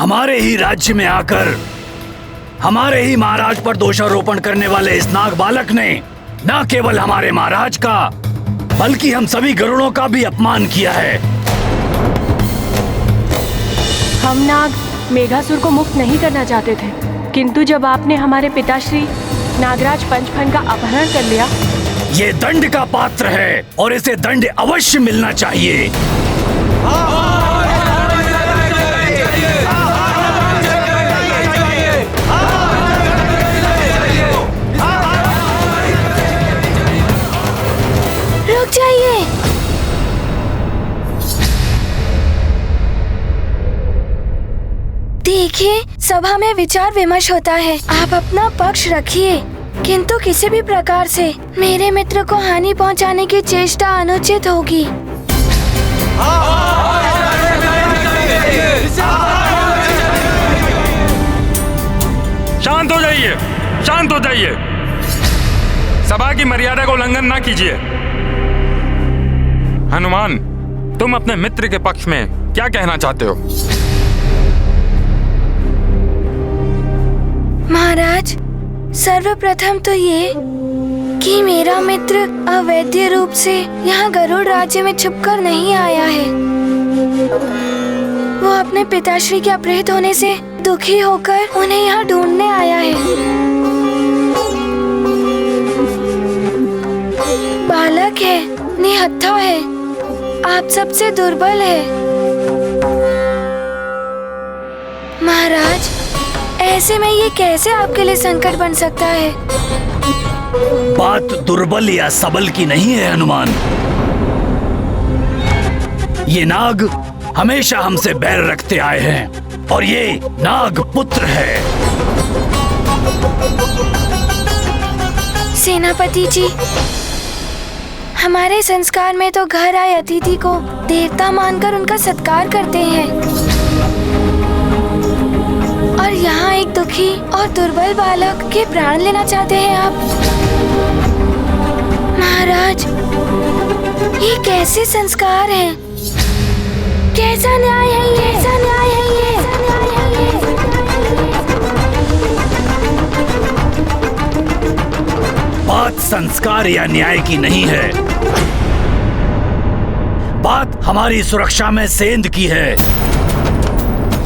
हमारे ही राज्य में आकर हमारे ही महाराज पर दोषारोपण करने वाले इस नाग बालक ने न केवल हमारे महाराज का बल्कि हम सभी गरुड़ों का भी अपमान किया है। हम नाग मेघासुर को मुक्त नहीं करना चाहते थे, किंतु जब आपने हमारे पिताश्री नागराज पंचफन का अपहरण कर लिया। ये दंड का पात्र है और इसे दंड अवश्य मिलना चाहिए। रुक जाइए। देखिए, सभा में विचार विमर्श होता है। आप अपना पक्ष रखिए, किंतु किसी भी प्रकार से मेरे मित्र को हानि पहुंचाने की चेष्टा अनुचित होगी। शांत हो जाइए, शांत हो जाइए। सभा की मर्यादा का उल्लंघन ना कीजिए। हनुमान, तुम अपने मित्र के पक्ष में क्या कहना चाहते हो? महाराज, सर्वप्रथम तो ये कि मेरा मित्र अवैध रूप से यहाँ गरुड़ राज्य में छुपकर नहीं आया है। वो अपने पिताश्री के अपहृत होने से दुखी होकर उन्हें यहाँ ढूंढने आया है। बालक है, निहत्था है, आप सबसे दुर्बल है। महाराज, ऐसे में ये कैसे आपके लिए संकट बन सकता है? बात दुर्बल या सबल की नहीं है हनुमान। ये नाग हमेशा हमसे बैर रखते आए हैं और ये नाग पुत्र है। सेनापति जी, हमारे संस्कार में तो घर आए अतिथि को देवता मानकर उनका सत्कार करते हैं, और यहाँ एक दुखी और दुर्बल बालक के प्राण लेना चाहते हैं आप। महाराज, ये कैसे संस्कार हैं? कैसा न्याय है ये? कैसा न्याय है ये? बात संस्कार या न्याय की नहीं है, बात हमारी सुरक्षा में सेंध की है।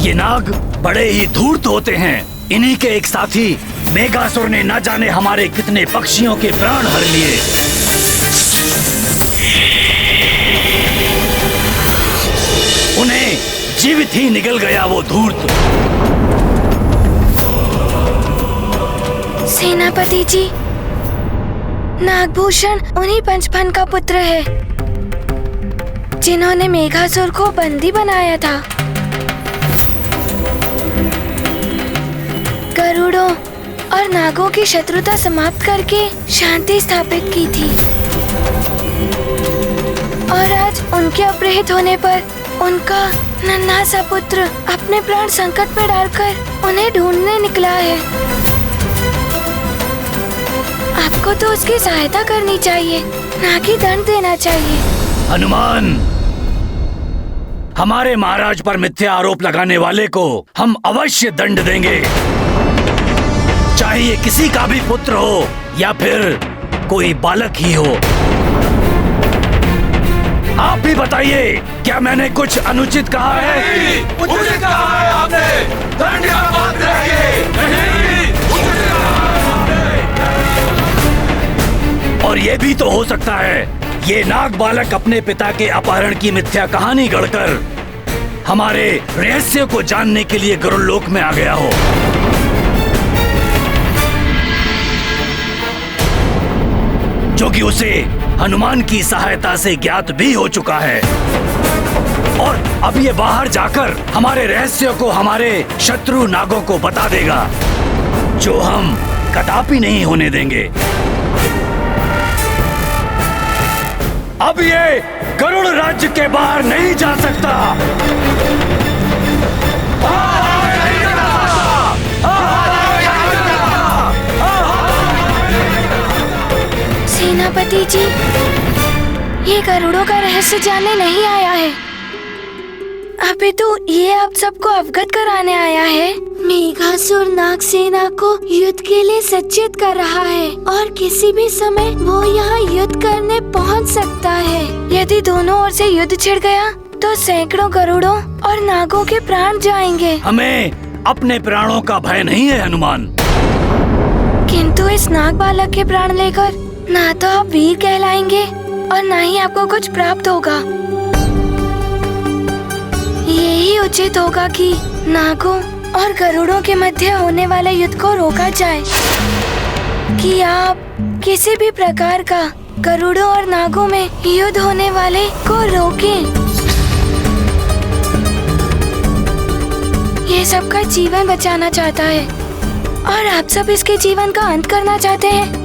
ये नाग बड़े ही धूर्त होते हैं। इन्हीं के एक साथी मेघासुर ने न जाने हमारे कितने पक्षियों के प्राण हर लिए। उन्हें जीवित ही निगल गया वो धूर्त। सेनापति जी, नागभूषण उन्हीं पंचफन का पुत्र है जिन्होंने मेघासुर को बंदी बनाया था। गरुड़ों और नागों की शत्रुता समाप्त करके शांति स्थापित की थी, और आज उनके अपहृत होने पर उनका नन्हा सा पुत्र अपने प्राण संकट में डालकर उन्हें ढूंढने निकला है। आपको तो उसकी सहायता करनी चाहिए, ना कि दंड देना चाहिए। हनुमान, हमारे महाराज पर मिथ्या आरोप लगाने वाले को हम अवश्य दंड देंगे, चाहे ये किसी का भी पुत्र हो या फिर कोई बालक ही हो। आप भी बताइए, क्या मैंने कुछ अनुचित कहा है? उचित कहा है आपने। दंड का पात्र है ये। नहीं, उचित कहा है आपने। और ये भी तो हो सकता है ये नाग बालक अपने पिता के अपहरण की मिथ्या कहानी गढ़कर हमारे रहस्य को जानने के लिए गरुड़ लोक में आ गया हो। जो कि उसे हनुमान की सहायता से ज्ञात भी हो चुका है, और अब ये बाहर जाकर हमारे रहस्य को हमारे शत्रु नागों को बता देगा, जो हम कदापि नहीं होने देंगे। अब ये गरुड़ राज्य के बाहर नहीं जा सकता। सेनापति जी, ये गरुड़ों का रहस्य जानने नहीं आया है। अभी तो ये आप सबको अवगत कराने आया है। मेघासुर नाग सेना को युद्ध के लिए सज्जित कर रहा है और किसी भी समय वो यहाँ युद्ध करने पहुँच सकता है। यदि दोनों ओर से युद्ध छिड़ गया तो सैकड़ों गरुड़ों और नागों के प्राण जाएंगे। हमें अपने प्राणों का भय नहीं है हनुमान। किंतु इस नाग बालक के प्राण लेकर ना तो आप वीर कहलाएंगे और ना ही आपको कुछ प्राप्त होगा। यही उचित होगा कि नागों और गरुड़ों के मध्य होने वाले युद्ध को रोका जाए, कि आप किसी भी प्रकार का गरुड़ों और नागों में युद्ध होने वाले को रोकें। ये सबका जीवन बचाना चाहता है और आप सब इसके जीवन का अंत करना चाहते हैं।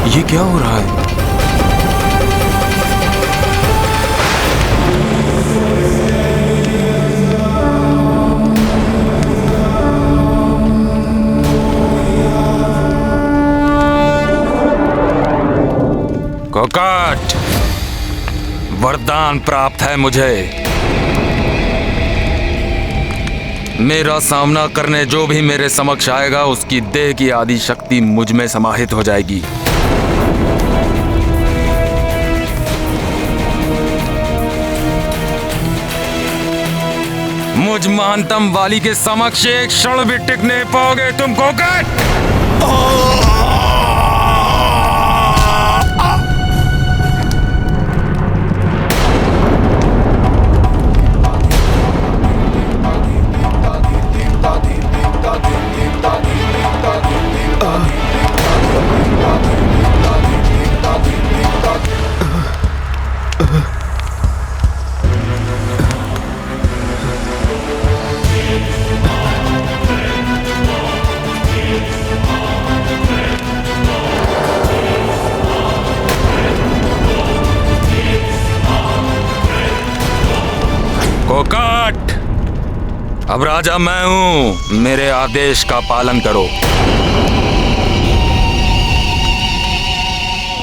ये क्या हो रहा है? कोकाट, वरदान प्राप्त है मुझे। मेरा सामना करने जो भी मेरे समक्ष आएगा उसकी देह की आदि शक्ति मुझ में समाहित हो जाएगी। मुझ महानतम वाली के समक्ष एक क्षण भी टिक नहीं पाओगे तुम कोकाट। कोकाट, अब राजा मैं हूं, मेरे आदेश का पालन करो।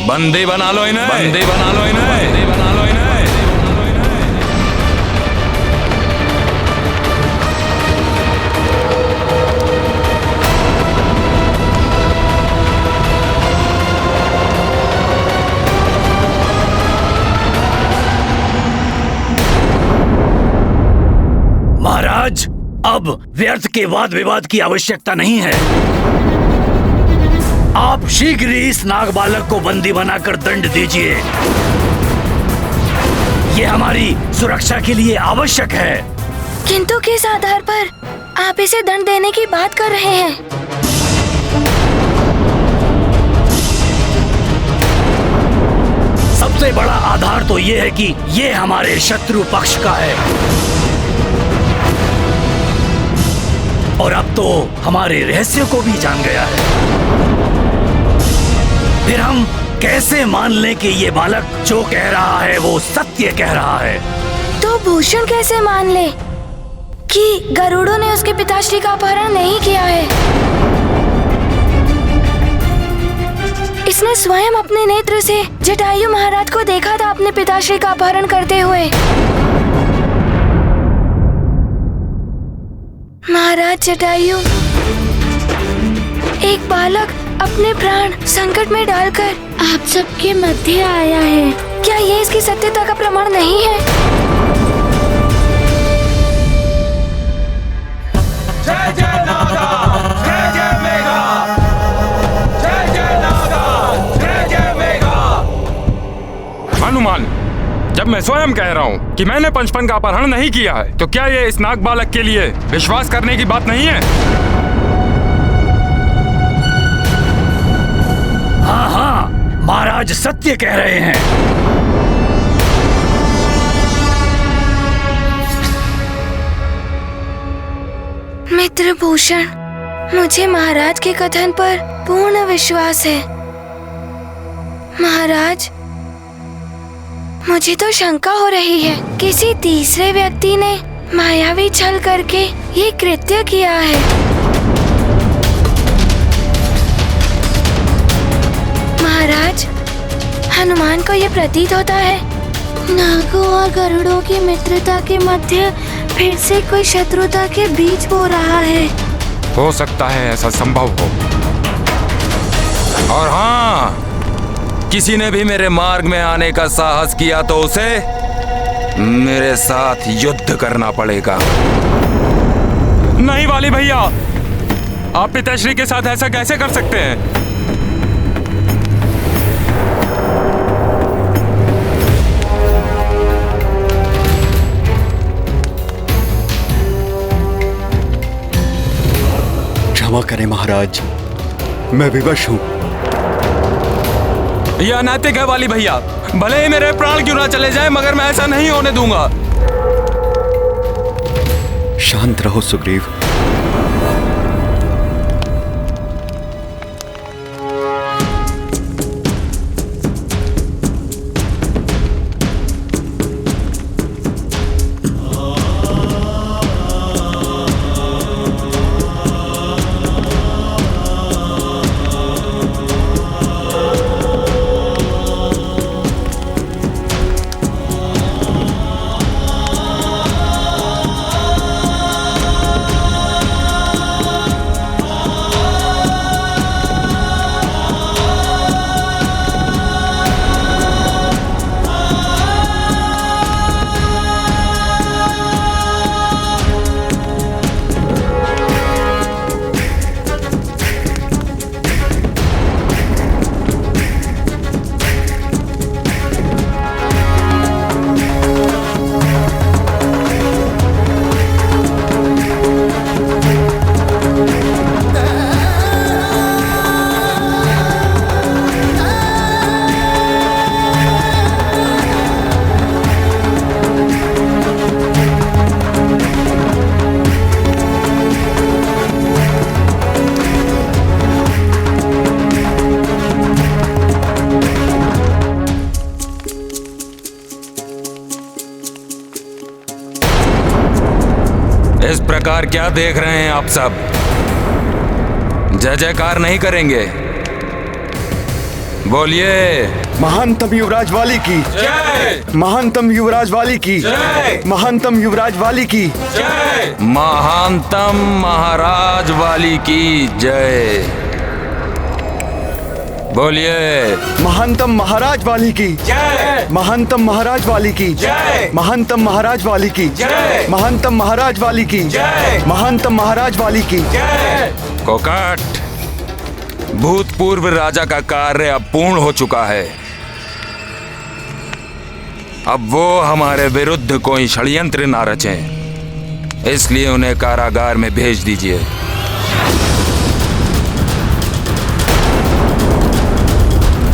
बंदी बना लो इन्हें, बंदी बना लो इन्हें, बंदी बना लो इन्हें। महाराज, अब व्यर्थ के वाद विवाद की आवश्यकता नहीं है। आप शीघ्र ही इस नाग बालक को बंदी बनाकर दंड दीजिए। ये हमारी सुरक्षा के लिए आवश्यक है। किंतु किस आधार पर आप इसे दंड देने की बात कर रहे हैं? सबसे बड़ा आधार तो ये है कि ये हमारे शत्रु पक्ष का है और अब तो हमारे रहस्यों को भी जान गया है। फिर हम कैसे मान लें कि ये बालक जो कह रहा है वो सत्य कह रहा है? तो भूषण कैसे मान ले कि गरुड़ों ने उसके पिताश्री का अपहरण नहीं किया है? इसने स्वयं अपने नेत्र से जटायु महाराज को देखा था अपने पिताश्री का अपहरण करते हुए। महाराज जटायु, एक बालक अपने प्राण संकट में डालकर आप सबके मध्य आया है। क्या ये इसकी सत्यता का प्रमाण नहीं है? जय जय नागा, जय जय मेघा, जय जय नागा, जय जय मेघा। हनुमान, जब मैं स्वयं कह रहा हूँ कि मैंने पंचपन का अपहरण नहीं किया है, तो क्या ये इस नाग बालक के लिए विश्वास करने की बात नहीं है? हाँ हाँ, महाराज सत्य कह रहे हैं। मित्र भूषण, मुझे महाराज के कथन पर पूर्ण विश्वास है। महाराज, मुझे तो शंका हो रही है, किसी तीसरे व्यक्ति ने मायावी छल करके ये कृत्य किया है। महाराज, हनुमान को ये प्रतीत होता है नागों और गरुड़ों की मित्रता के मध्य फिर से कोई शत्रुता के बीज बो रहा है। हो सकता है ऐसा संभव हो। और हाँ, किसी ने भी मेरे मार्ग में आने का साहस किया तो उसे मेरे साथ युद्ध करना पड़ेगा। नहीं वाली भैया, आप पिताश्री के साथ ऐसा कैसे कर सकते हैं? क्षमा करें महाराज, मैं विवश हूं। यह अनैतिक है वाली भैया, भले ही मेरे प्राण क्यों ना चले जाए, मगर मैं ऐसा नहीं होने दूंगा। शांत रहो सुग्रीव। इस प्रकार क्या देख रहे हैं आप सब? जय जयकार नहीं करेंगे? बोलिए। महानतम युवराज वाली की जय। महानतम युवराज वाली की जय। महानतम युवराज वाली की जय। महानतम महाराज वाली की जय। बोलिए। महानतम महाराज वाली की जय। महानतम महाराज वाली की जय। महानतम महाराज वाली की जय। महानतम महाराज वाली की जय। महानतम महाराज वाली की जय। कोकाट, भूतपूर्व राजा का कार्य अब पूर्ण हो चुका है। अब वो हमारे विरुद्ध कोई षड्यंत्र ना रचें, इसलिए उन्हें कारागार में भेज दीजिए।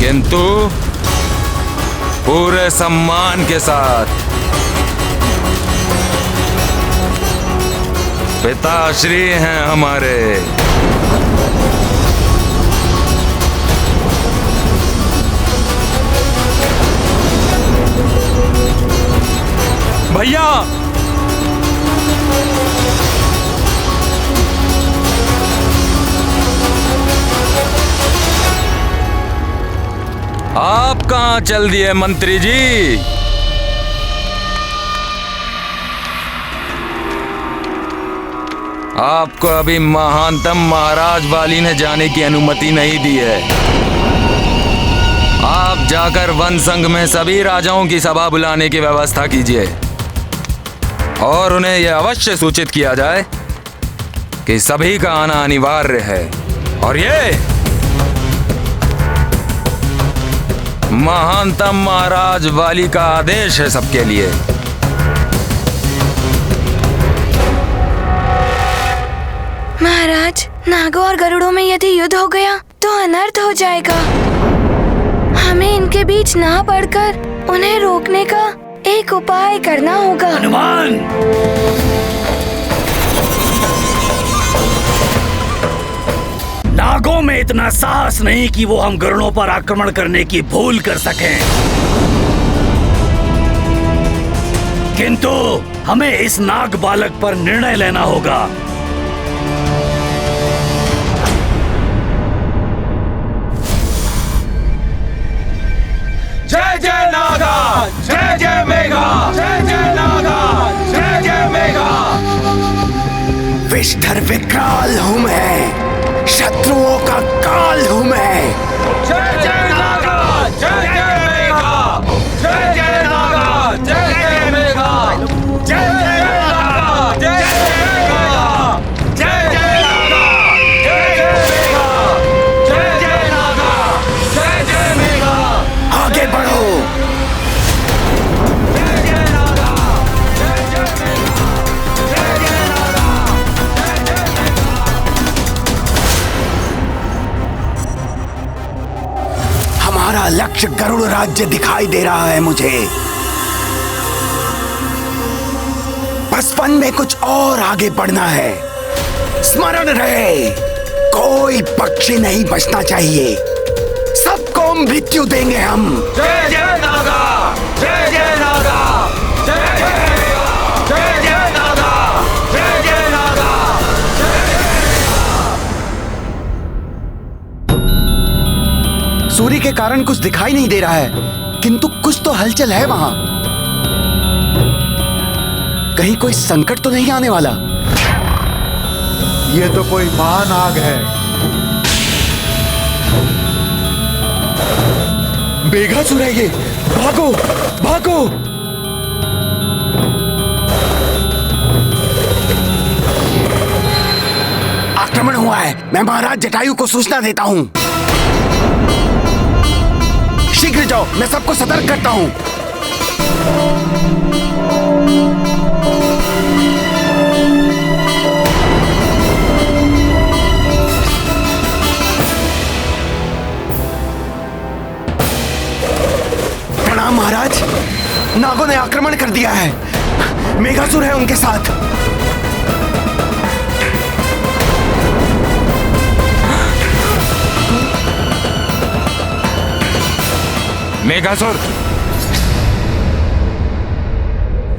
किंतु पूरे सम्मान के साथ पिताश्री हैं हमारे। भैया, आप कहां चल दिए मंत्री जी? आपको अभी महानतम महाराज वाली ने जाने की अनुमति नहीं दी है। आप जाकर वन संघ में सभी राजाओं की सभा बुलाने की व्यवस्था कीजिए और उन्हें यह अवश्य सूचित किया जाए कि सभी का आना अनिवार्य है। और ये महानतम महाराज वाली का आदेश है सबके लिए। महाराज, नागों और गरुड़ों में यदि युद्ध हो गया तो अनर्थ हो जाएगा। हमें इनके बीच ना पड़कर उन्हें रोकने का एक उपाय करना होगा। हनुमान, नागों में इतना साहस नहीं कि वो हम गरुड़ों पर आक्रमण करने की भूल कर सकें। किंतु हमें इस नाग बालक पर निर्णय लेना होगा। जय जय नागा, जय जय मेघा, जय जय नागा, जय जय मेघा। विष्ठर विकराल हूँ मैं, शत्रुओं का काल हूँ मैं। जय जय नागा, जय जय मेघा, जय जय नागा, जय जय मेघा, जय जय नागा, जय जय मेघा, जय जय नागा, जय जय मेघा, जय जय नागा, जय जय मेघा। आगे बढ़ो। जय जय नागा, जय जय मेघा, जय जय नागा, जय जय मेघा। हमारा लक्ष्य गरुड़ राज्य दिखाई दे रहा है मुझे। बस वन में कुछ और आगे बढ़ना है। स्मरण रहे, कोई पक्षी नहीं बचना चाहिए। सबको मृत्यु देंगे हम। जय जय नागा, जय जय नागा, जय जय मेघा, जय जय नागा, जय जय नागा, सूर्य के कारण कुछ दिखाई नहीं दे रहा है, किंतु कुछ तो हलचल है वहां। कहीं कोई संकट तो नहीं आने वाला। ये तो कोई महान आग है। मेघासुर है ये। भागो भागो। आक्रमण हुआ है। मैं महाराज जटायु को सूचना देता हूं। शीघ्र जाओ, मैं सबको सतर्क करता हूं। प्रणाम महाराज। नागों ने आक्रमण कर दिया है। मेघासुर है उनके साथ। मेघासुर,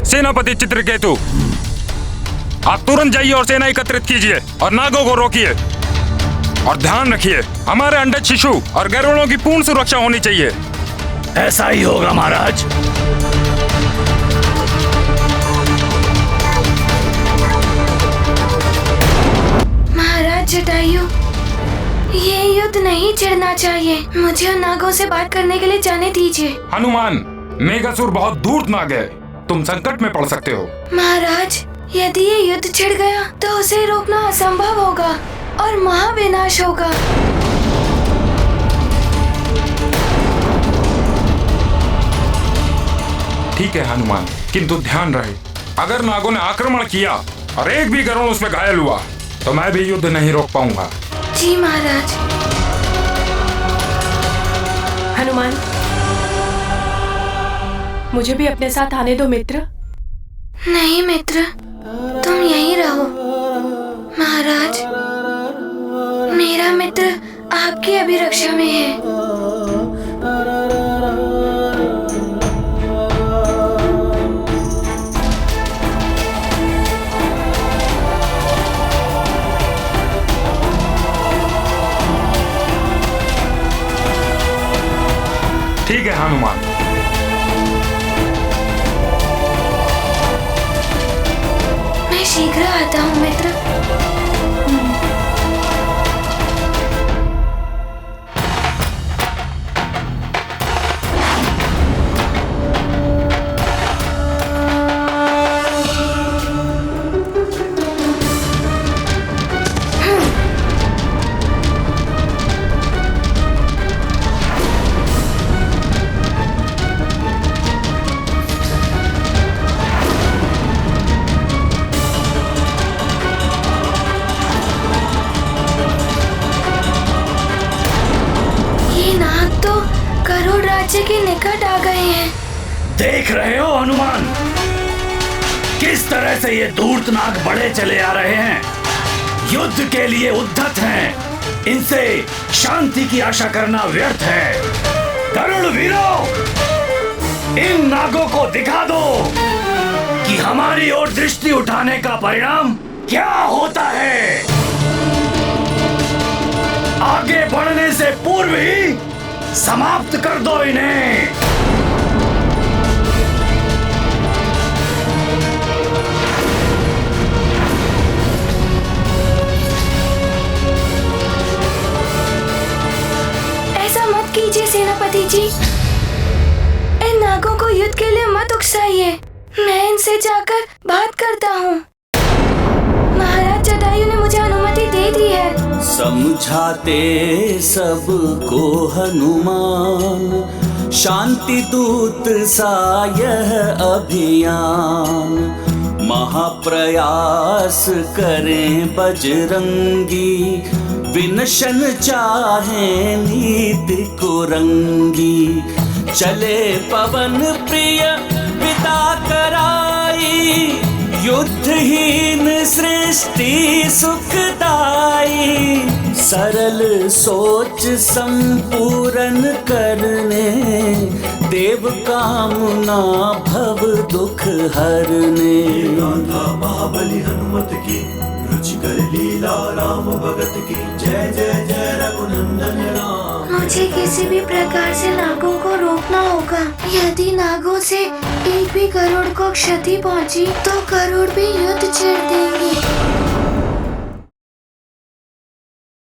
सेनापति चित्रकेतु, आप तुरंत जाइए और सेना एकत्रित कीजिए और नागों को रोकिए। और ध्यान रखिए, हमारे अंडज शिशु और गरुड़ों की पूर्ण सुरक्षा होनी चाहिए। ऐसा ही होगा महाराज। महाराज जटायु, ये युद्ध नहीं छिड़ना चाहिए। मुझे उन नागों से बात करने के लिए जाने दीजिए। हनुमान, मेघासुर बहुत दूर नाग है, तुम संकट में पड़ सकते हो। महाराज, यदि ये युद्ध छिड़ गया तो उसे रोकना असंभव होगा और महाविनाश होगा। ठीक है हनुमान, किंतु ध्यान रहे, अगर नागों ने आक्रमण किया और एक भी गरुड़ उसमें घायल हुआ तो मैं भी युद्ध नहीं रोक पाऊंगा। जी महाराज। हनुमान, मुझे भी अपने साथ आने दो मित्र। नहीं मित्र, तुम यहीं रहो। महाराज, मेरा मित्र आपकी अभिरक्षा में है। ठीक है हनुमान। मैं शीघ्र आता हूँ मित्र। के निकट आ गए हैं। देख रहे हो हनुमान, किस तरह से ये धूर्त नाग बढ़े चले आ रहे हैं। युद्ध के लिए उद्धत हैं। इनसे शांति की आशा करना व्यर्थ है। गरुड़ वीरों, इन नागों को दिखा दो कि हमारी ओर दृष्टि उठाने का परिणाम क्या होता है। आगे बढ़ने से पूर्व ही समाप्त कर दो इन्हें। ऐसा मत कीजिए सेनापति जी, इन नागों को युद्ध के लिए मत उकसाइए। मैं इनसे जाकर बात करता हूँ। महाराज जटायु ने मुझे अनुमति दे दी है। समझाते सबको हनुमान, शांति दूत सा यह अभियान। महाप्रयास करें बजरंगी, विनशन चाहे नीति कुरंगी। चले पवन प्रिय पिता कराई, युद्धहीन सृष्टि सुखदाई। सरल सोच संपूर्ण करने, देव कामना भव दुख हरने। महाबली हनुमत की, रुचिकर लीला राम भगत की। जय जय जय रघुनंदन राम। मुझे किसी भी प्रकार से नागों को रोकना होगा। यदि नागों से एक भी करोड़ को क्षति पहुंची तो करोड़ भी युद्ध छेड़ देंगे।